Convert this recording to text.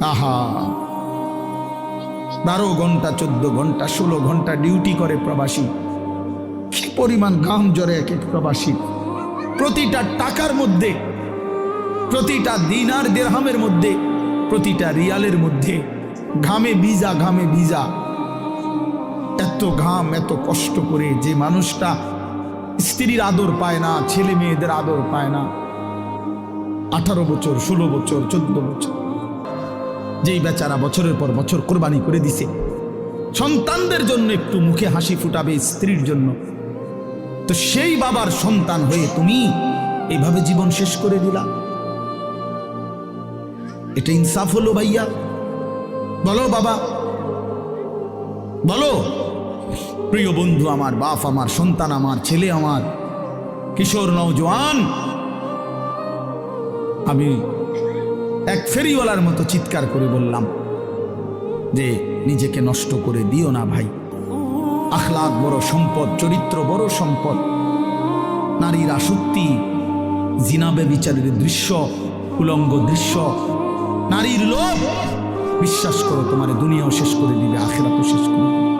আহা, 12 ঘন্টা 14 ঘন্টা 16 ঘন্টা ডিউটি করে প্রবাসী। কি পরিমাণ ঘাম ঝরে এক এক প্রবাসী। প্রতিটা টাকার মধ্যে, প্রতিটা দিনার দিরহামের মধ্যে, প্রতিটা রিয়ালের মধ্যে ঘামে ভিজা, ঘামে ভিজা। এত ঘাম, এত কষ্ট করে যে মানুষটা স্ত্রীর আদর পায় না, ছেলে মেয়েদের আদর পায় না, 18 বছর 16 বছর 14 বছর, যেই বেচারা বছরের পর বছর কোরবানি করে দিছে সন্তানদের জন্য, একটু মুখে হাসি ফুটাবে স্ত্রীর জন্য, তো সেই বাবার সন্তান হয়ে তুমি এইভাবে জীবন শেষ করে দিলা। এটা ইনসাফ হলো ভাইয়া? বলো বাবা, বলো। প্রিয় বন্ধু আমার, বাপ আমার, সন্তান আমার, ছেলে আমার, কিশোর নওজোয়ান, আমি এক ফেরিওয়ালার মতো চিৎকার করে বললাম যে নিজেকে নষ্ট করে দিও না ভাই। আখলাক বড় সম্পদ, চরিত্র বড় সম্পদ। নারীর আসক্তি, জিনা ব্যভিচারের দৃশ্য, উলঙ্গ দৃশ্য, নারীর লোভ, বিশ্বাস করো তোমার দুনিয়াও শেষ করে দিবে, আখিরাতও শেষ করে দিবে।